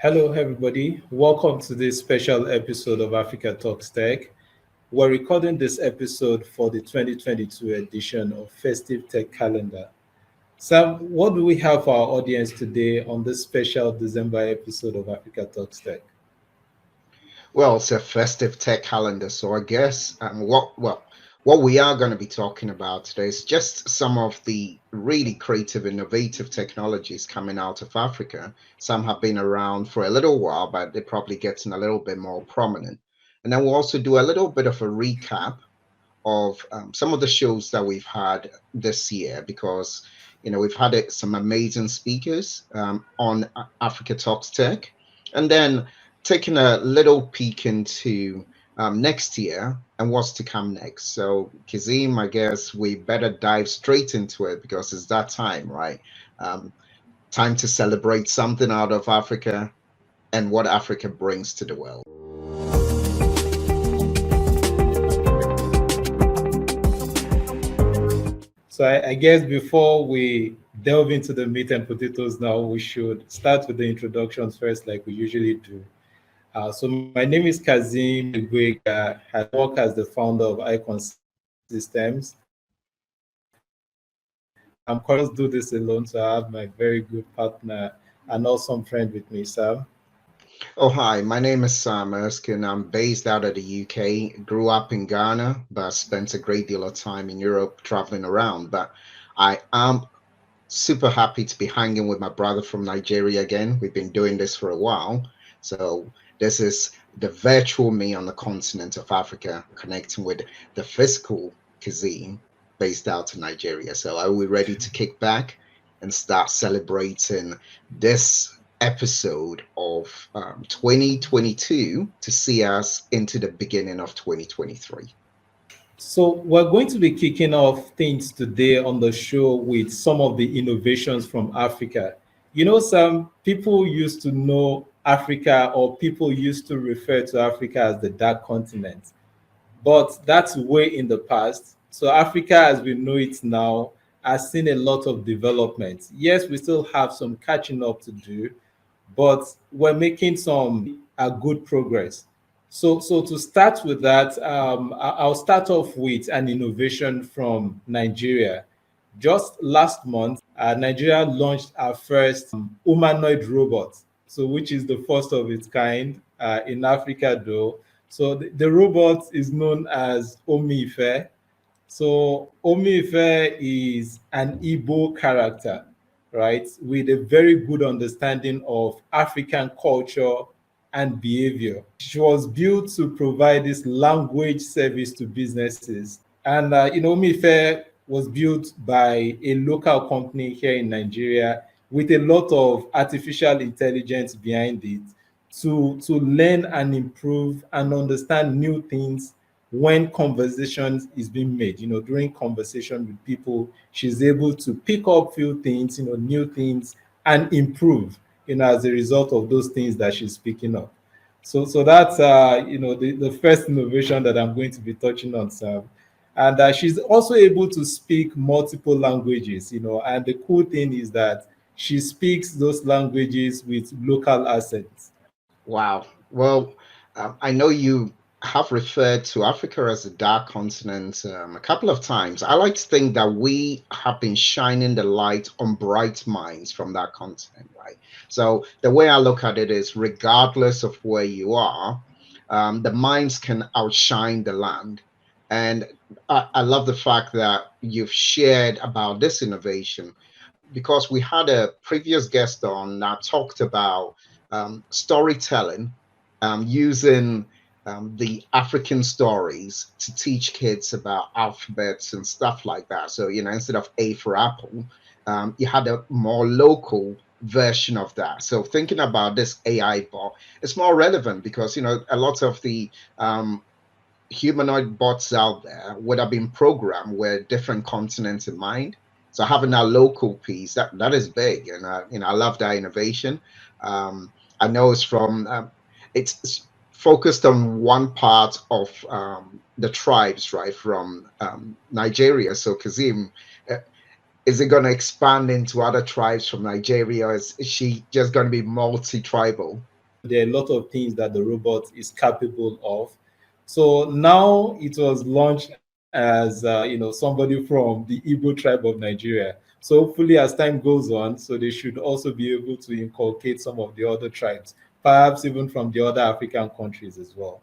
Hello, everybody. Welcome to this special episode of Africa Talks Tech. We're recording this episode for the 2022 edition of Festive Tech Calendar. Sam, what do we have for our audience today on this special December episode of Africa Talks Tech? Well, it's a festive tech calendar, so I guess what we are going to be talking about today is just some of the really creative, innovative technologies coming out of Africa. Some have been around for a little while, but they're probably getting a little bit more prominent. And then we'll also do a little bit of a recap of some of the shows that we've had this year because we've had some amazing speakers on Africa Talks Tech, and then taking a little peek into next year and what's to come next. So, Kazeem, I guess we better dive straight into it because it's that time, right? Um, Time to celebrate something out of Africa and what Africa brings to the world. So I guess before we delve into the meat and potatoes now, we should start with the introductions first, like we usually do. So my name is Kazeem Adegboyega. I work as the founder of Icon Systems. I'm currently do this alone, so I have my very good partner and awesome friend with me, Sam. Oh, hi, my name is Samuel Erskine. I'm based out of the UK, grew up in Ghana, but spent a great deal of time in Europe traveling around. But I am super happy to be hanging with my brother from Nigeria again. We've been doing this for a while. So this is the virtual me on the continent of Africa, connecting with the physical Kazeem based out in Nigeria. So are we ready to kick back and start celebrating this episode of 2022 to see us into the beginning of 2023? So we're going to be kicking off things today on the show with some of the innovations from Africa. Some people used to know Africa, or people used to refer to Africa as the dark continent, but that's way in the past. So Africa, as we know it now, has seen a lot of development. Yes, we still have some catching up to do, but we're making some good progress. So to start with that, I'll start off with an innovation from Nigeria. Just last month, Nigeria launched our first humanoid robot, so which is the first of its kind in Africa, though. So the robot is known as Omife. So Omife is an Igbo character, right, with a very good understanding of African culture and behavior. She was built to provide this language service to businesses. And, Omife was built by a local company here in Nigeria with a lot of artificial intelligence behind it to learn and improve and understand new things when conversations is being made. During conversation with people, she's able to pick up few things, new things, and improve, as a result of those things that she's picking up. So that's the first innovation that I'm going to be touching on, Sam. And she's also able to speak multiple languages, and the cool thing is that she speaks those languages with local accents. Wow. Well, I know you have referred to Africa as a dark continent a couple of times. I like to think that we have been shining the light on bright minds from that continent, right? So the way I look at it is, regardless of where you are, the minds can outshine the land. And I love the fact that you've shared about this innovation because we had a previous guest on that talked about storytelling using the African stories to teach kids about alphabets and stuff like that. So, instead of A for apple, you had a more local version of that. So thinking about this AI bot, it's more relevant because, a lot of the humanoid bots out there would have been programmed with different continents in mind. So having that local piece, that is big, and I love that innovation. I know it's from it's focused on one part of the tribes, right, from Nigeria. So Kazeem, uh, is it going to expand into other tribes from Nigeria? Or is she just going to be multi-tribal? there are a lot of things that the robot is capable of. So now it was launched as somebody from the Igbo tribe of Nigeria. So hopefully, as time goes on, so they should also be able to inculcate some of the other tribes, perhaps even from the other African countries as well.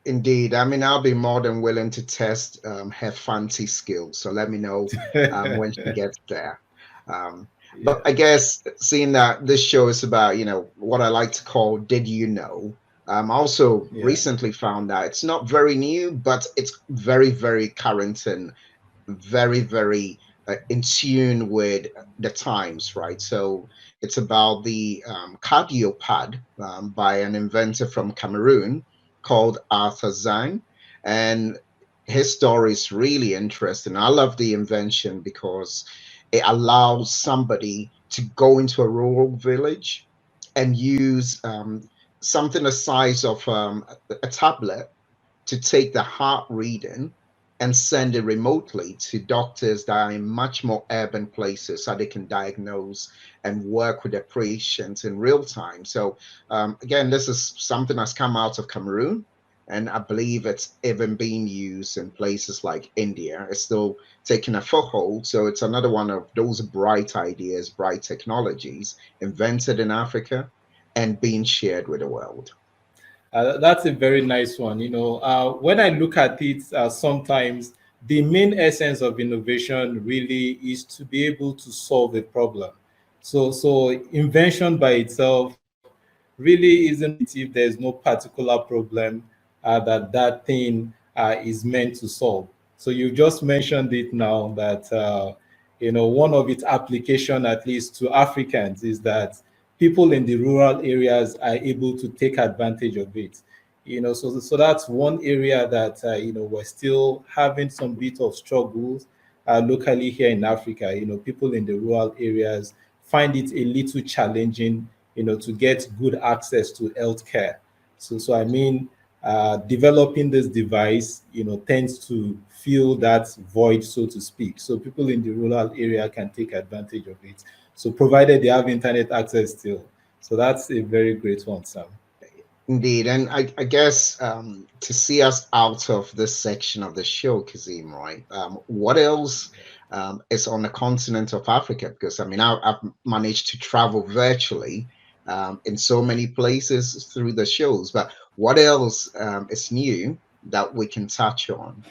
Indeed. I mean, I'll be more than willing to test her fancy skills. So let me know when she gets there. Um, but Yeah, I guess seeing that this show is about, what I like to call "Did you know?" I also yeah. recently found that it's not very new, but it's very, very current and very, very in tune with the times, right? So it's about the cardio pad by an inventor from Cameroon called Arthur Zhang. And his story is really interesting. I love the invention because it allows somebody to go into a rural village and use something the size of a tablet to take the heart reading and send it remotely to doctors that are in much more urban places so they can diagnose and work with their patients in real time. So, again, this is something that's come out of Cameroon. And I believe it's even being used in places like India. It's still taking a foothold. So it's another one of those bright ideas, bright technologies invented in Africa and being shared with the world. That's a very nice one. When I look at it, sometimes the main essence of innovation really is to be able to solve a problem. So invention by itself really isn't if there's no particular problem that thing is meant to solve. So you just mentioned it now that one of its application, at least to Africans, is that people in the rural areas are able to take advantage of it. So that's one area that we're still having some bit of struggles locally here in Africa. People in the rural areas find it a little challenging to get good access to healthcare. So I mean, developing this device, tends to fill that void, so to speak. So people in the rural area can take advantage of it. So provided they have internet access still. So that's a very great one, Sam. Indeed, and I guess to see us out of this section of the show, Kazim, right? What else is on the continent of Africa? Because I mean, I've managed to travel virtually in so many places through the shows, but what else is new that we can touch on?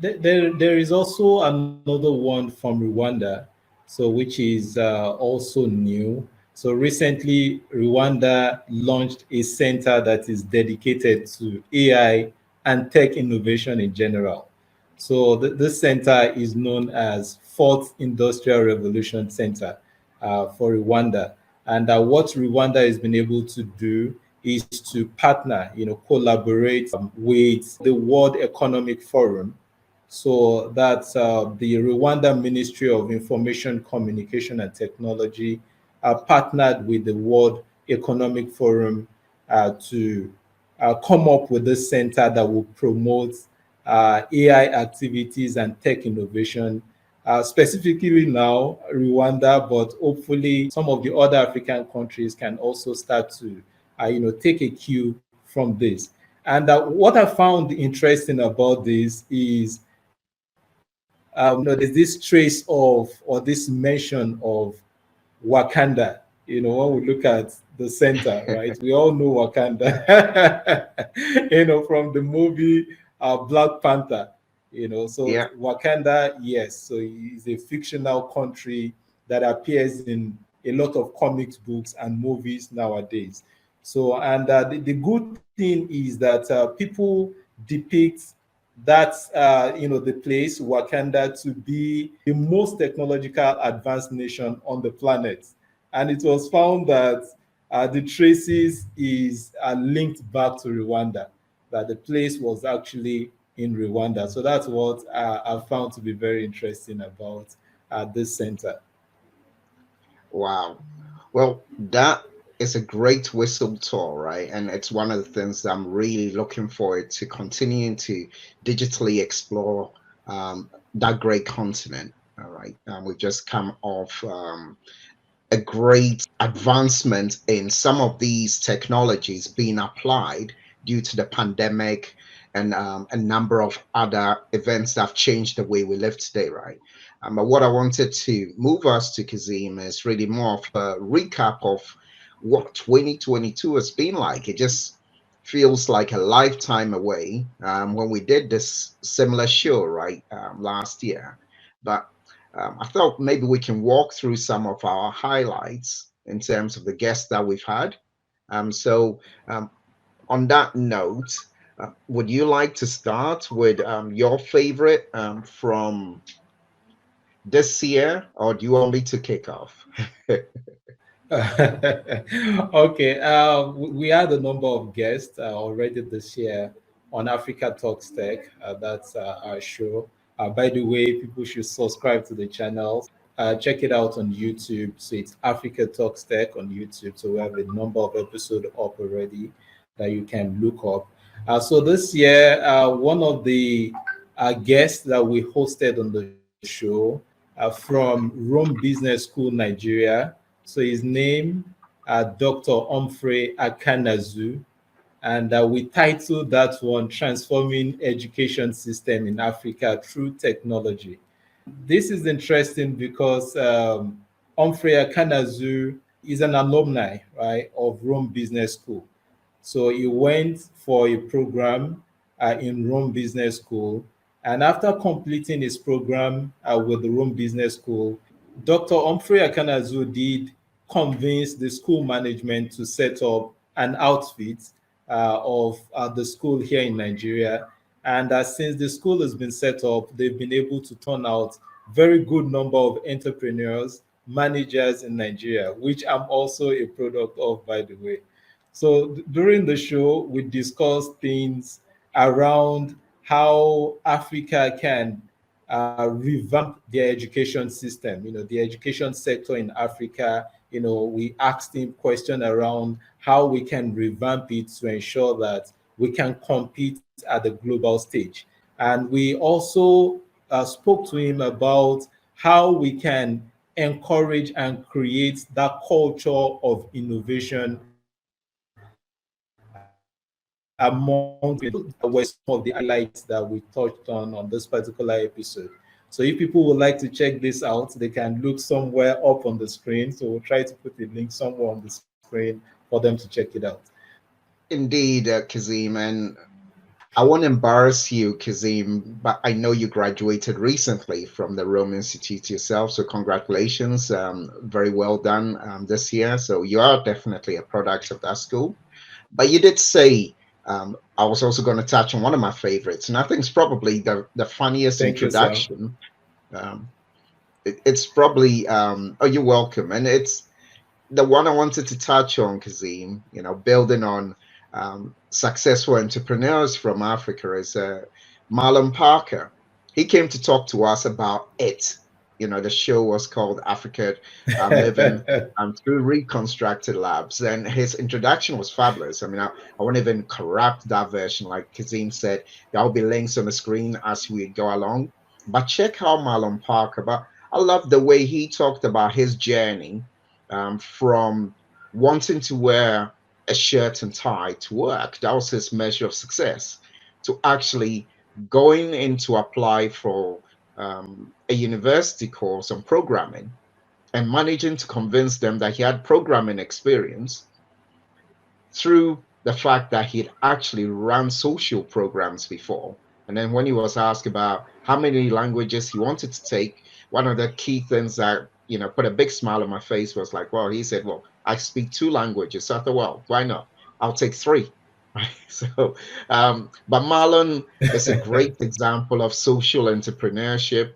There is also another one from Rwanda, so which is also new. So recently, Rwanda launched a center that is dedicated to AI and tech innovation in general. So this center is known as Fourth Industrial Revolution Center for Rwanda. And what Rwanda has been able to do is to partner, collaborate with the World Economic Forum. So that's the Rwanda Ministry of Information, Communication and Technology partnered with the World Economic Forum to come up with this center that will promote AI activities and tech innovation, specifically now Rwanda, but hopefully some of the other African countries can also start to, take a cue from this. And what I found interesting about this is there's this trace of or this mention of Wakanda. When we look at the center, right? We all know Wakanda, from the movie Black Panther. So Yeah. Wakanda, yes. So it's a fictional country that appears in a lot of comics books and movies nowadays. So, and the good thing is that people depict that the place Wakanda to be the most technological advanced nation on the planet, and it was found that the traces is linked back to Rwanda, that the place was actually in Rwanda. So that's what I found to be very interesting about this center. Wow. Well, that is a great whistle tour, right? And it's one of the things that I'm really looking forward to continuing to digitally explore that great continent. All right. We've just come off a great advancement in some of these technologies being applied due to the pandemic and a number of other events that have changed the way we live today, right? But what I wanted to move us to, Kazeem, is really more of a recap of what 2022 has been like. It just feels like a lifetime away when we did this similar show, right, last year. But I thought maybe we can walk through some of our highlights in terms of the guests that we've had. So, on that note, would you like to start with your favorite from this year, or do you want me to kick off? Okay, we had a number of guests already this year on Africa Talks Tech. That's our show. By the way, people should subscribe to the channel. Check it out on YouTube. So it's Africa Talks Tech on YouTube. So we have a number of episodes up already that you can look up. So this year, one of the guests that we hosted on the show from Rome Business School, Nigeria. So his name, Dr. Humphrey Akanazu, and we titled that one "Transforming Education System in Africa Through Technology." This is interesting because Humphrey Akanazu is an alumni, right, of Rome Business School. So he went for a program in Rome Business School. And after completing his program with the Rome Business School, Dr. Humphrey Akanazu did convince the school management to set up an outfit of the school here in Nigeria. And since the school has been set up, they've been able to turn out very good number of entrepreneurs, managers in Nigeria, which I'm also a product of, by the way. So during the show, we discussed things around how Africa can revamp their education system, the education sector in Africa. We asked him question around how we can revamp it to ensure that we can compete at the global stage. And we also spoke to him about how we can encourage and create that culture of innovation among were some of the highlights that we touched on this particular episode. So if people would like to check this out, they can look somewhere up on the screen. So we'll try to put the link somewhere on the screen for them to check it out. Indeed, Kazeem, and I won't embarrass you, Kazeem, but I know you graduated recently from the Rome Institute yourself, so congratulations. Very well done this year. So you are definitely a product of that school. But you did say, I was also going to touch on one of my favorites, and I think it's probably the funniest Thank you, Sam. introduction. Um, it's probably, oh, you're welcome. And it's the one I wanted to touch on, Kazeem, building on successful entrepreneurs from Africa is Marlon Parker. He came to talk to us about it. The show was called Africa Living Through Reconstructed Labs. And his introduction was fabulous. I mean, I won't even corrupt that version. Like Kazeem said, there'll be links on the screen as we go along. But check out Marlon Parker. But I love the way he talked about his journey from wanting to wear a shirt and tie to work. That was his measure of success. To actually going in to apply for a university course on programming and managing to convince them that he had programming experience through the fact that he'd actually run social programs before. And then when he was asked about how many languages he wanted to take, one of the key things that put a big smile on my face was like, well, he said, well, I speak two languages. So I thought, well, why not? I'll take three. Right. So, but Marlon is a great example of social entrepreneurship,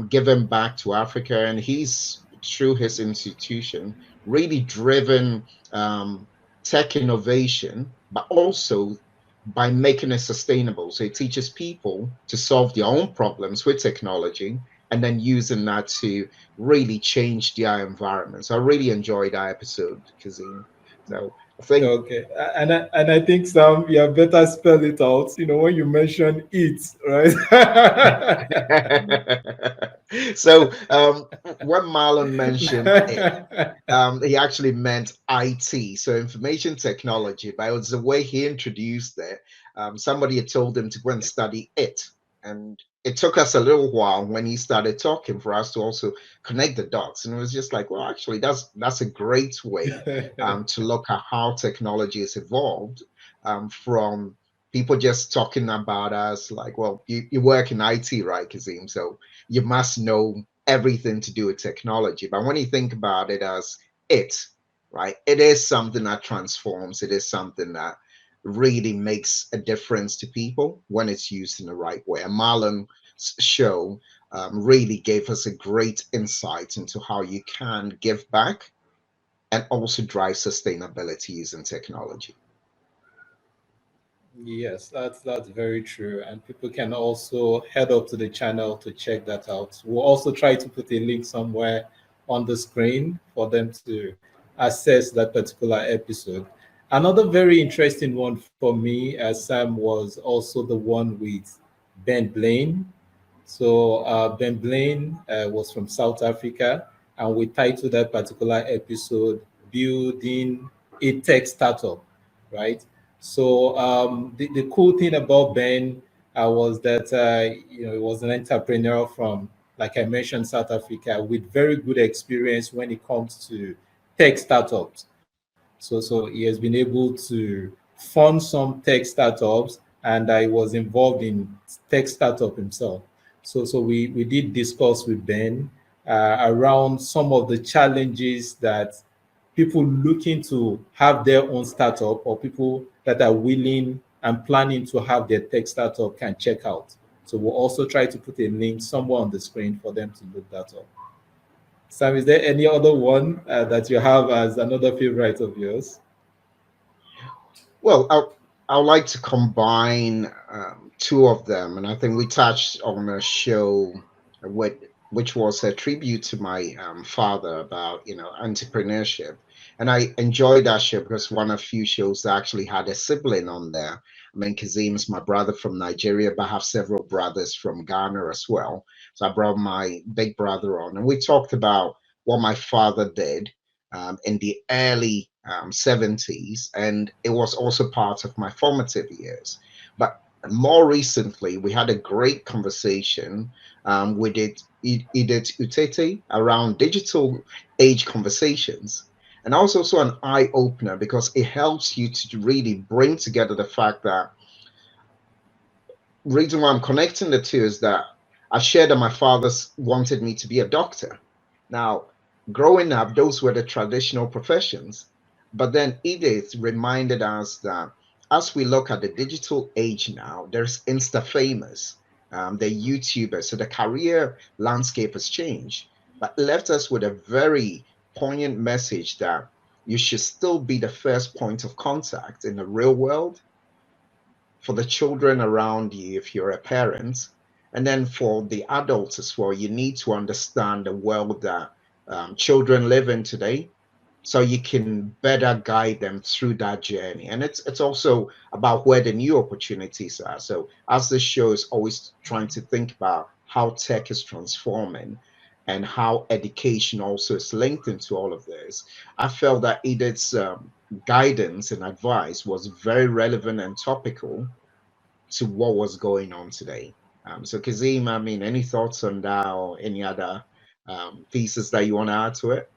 giving back to Africa, and he's through his institution really driven tech innovation, but also by making it sustainable. So it teaches people to solve their own problems with technology and then using that to really change their environment. So I really enjoyed that episode, Kazim. So I think Okay, and I think Sam, you have better spell it out. When you mention it, right? So when Marlon mentioned it, he actually meant IT, so information technology, but it was the way he introduced it. Somebody had told him to go and study it. And it took us a little while when he started talking for us to also connect the dots. And it was just like, well, actually, that's a great way to look at how technology has evolved from people just talking about us like, well, you work in IT, right, Kazeem? So you must know everything to do with technology. But when you think about it as it, right, it is something that transforms, it is something that really makes a difference to people when it's used in the right way. And Marlon's show really gave us a great insight into how you can give back and also drive sustainability using technology. Yes, that's very true. And people can also head up to the channel to check that out. We'll also try to put a link somewhere on the screen for them to access that particular episode. Another very interesting one for me, Sam, was also the one with Ben Blaine. So Ben Blaine was from South Africa, and we titled that particular episode "Building a Tech Startup." Right. So the cool thing about Ben was that he was an entrepreneur from, like I mentioned, South Africa, with very good experience when it comes to tech startups. So he has been able to fund some tech startups, and I was involved in tech startup himself. So we did discuss with Ben around some of the challenges that people looking to have their own startup, or people that are willing and planning to have their tech startup, can check out. So we'll also try to put a link somewhere on the screen for them to look that up. Sam, is there any other one that you have as another favorite of yours? Well, I would like to combine two of them, and I think we touched on a show with, which was a tribute to my father about entrepreneurship, and I enjoyed that show because one of few shows that actually had a sibling on there. I mean, Kazeem is my brother from Nigeria, but I have several brothers from Ghana as well. So I brought my big brother on, and we talked about what my father did in the early 70s, and it was also part of my formative years. But more recently, we had a great conversation with Edith Utete around digital age conversations. And also an eye opener because it helps you to really bring together the fact that reason why I'm connecting the two is that I shared that my father wanted me to be a doctor. Now, growing up, those were the traditional professions. But then Edith reminded us that as we look at the digital age now, there's Insta famous, the YouTubers. So the career landscape has changed, but left us with a very poignant message that you should still be the first point of contact in the real world for the children around you if you're a parent, and then for the adults as well. You need to understand the world that children live in today, so you can better guide them through that journey. And it's also about where the new opportunities are. So as this show is always trying to think about how tech is transforming and how education also is linked into all of this, I felt that Edith's guidance and advice was very relevant and topical to what was going on today. So, Kazim, I mean, any thoughts on that or any other pieces that you want to add to it?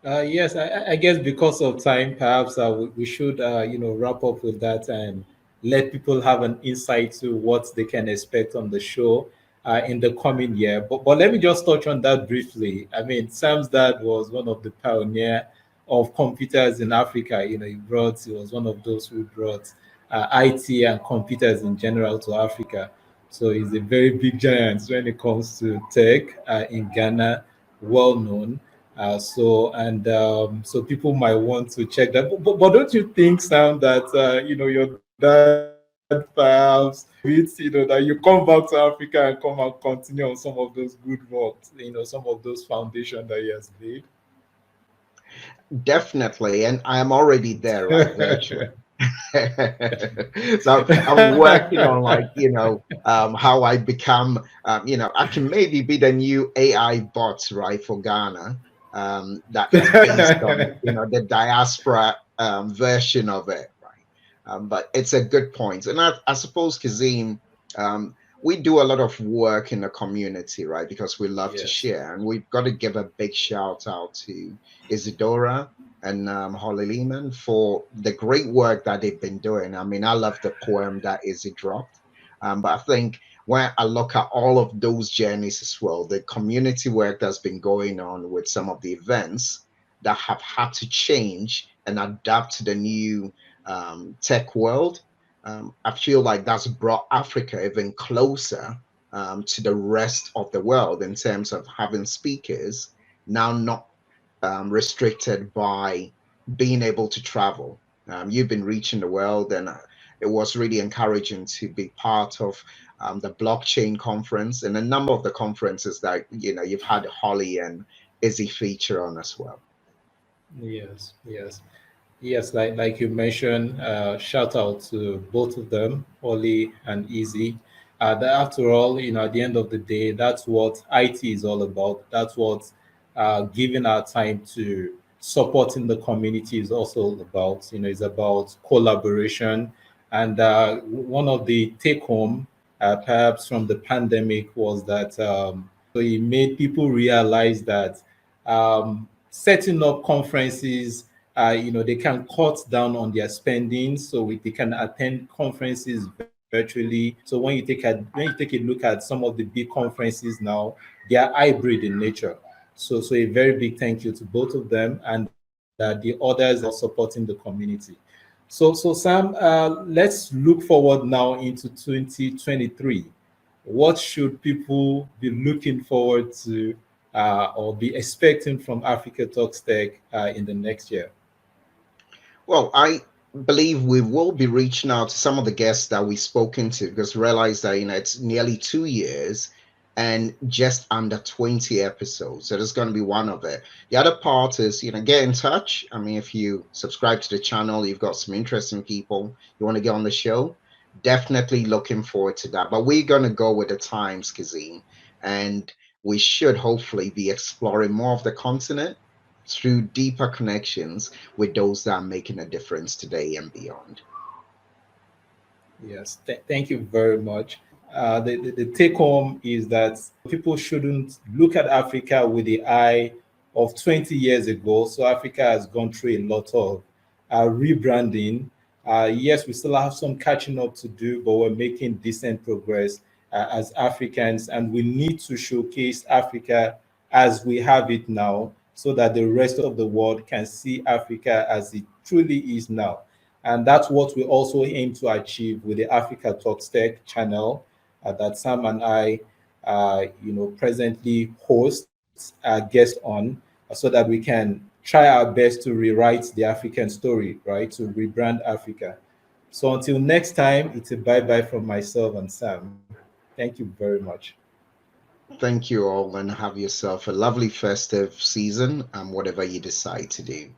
Yes, I guess because of time, perhaps we should, wrap up with that and let people have an insight to what they can expect on the show in the coming year. But let me just touch on that briefly. I mean, Sam's dad was one of the pioneer of computers in Africa. He was one of those who brought IT and computers in general to Africa. So he's a very big giant when it comes to tech in Ghana, well known. So people might want to check that. But don't you think, Sam, that your dad perhaps that you come back to Africa and come and continue on some of those good works, some of those foundations that he has laid? Definitely, and I am already there, right? Virtually. So I'm working on, like, how I become, I can maybe be the new AI bot, right, for Ghana. That is based on, the diaspora version of it, right? But it's a good point. And I suppose, Kazim, um, we do a lot of work in the community, right? Because we love to Yes. share. And we've got to give a big shout out to Isadora and Holly Lehman for the great work that they've been doing. I mean, I love the poem that Izzy dropped. But I think when I look at all of those journeys as well, the community work that's been going on with some of the events that have had to change and adapt to the new tech world, I feel like that's brought Africa even closer to the rest of the world in terms of having speakers now not restricted by being able to travel. You've been reaching the world, and it was really encouraging to be part of the blockchain conference and a number of the conferences that you've had Holly and Izzy feature on as well. Yes, yes. Yes, like you mentioned, shout out to both of them, Ollie and Easy. After all, at the end of the day, that's what IT is all about. That's what giving our time to supporting the community is also about. It's about collaboration. And one of the take home, perhaps from the pandemic, was that so it made people realize that setting up conferences they can cut down on their spending, so they can attend conferences virtually. So when you take a look at some of the big conferences now, they are hybrid in nature. So a very big thank you to both of them and the others that are supporting the community. So Sam, let's look forward now into 2023. What should people be looking forward to or be expecting from Africa Talks Tech in the next year? Well, I believe we will be reaching out to some of the guests that we've spoken to, because realize that it's nearly 2 years and just under 20 episodes. So there's going to be one of it. The other part is, get in touch. I mean, if you subscribe to the channel, you've got some interesting people you want to get on the show. Definitely looking forward to that. But we're going to go with the times, Kazim, and we should hopefully be exploring more of the continent through deeper connections with those that are making a difference today and beyond. Yes, thank you very much. The take home is that people shouldn't look at Africa with the eye of 20 years ago. So Africa has gone through a lot of rebranding. Yes, we still have some catching up to do, but we're making decent progress as Africans, and we need to showcase Africa as we have it now, so that the rest of the world can see Africa as it truly is now. And that's what we also aim to achieve with the Africa Talks Tech channel that Sam and I, presently host guests on, so that we can try our best to rewrite the African story, right? To rebrand Africa. So until next time, it's a bye bye from myself and Sam. Thank you very much. Thank you all, and have yourself a lovely festive season and whatever you decide to do.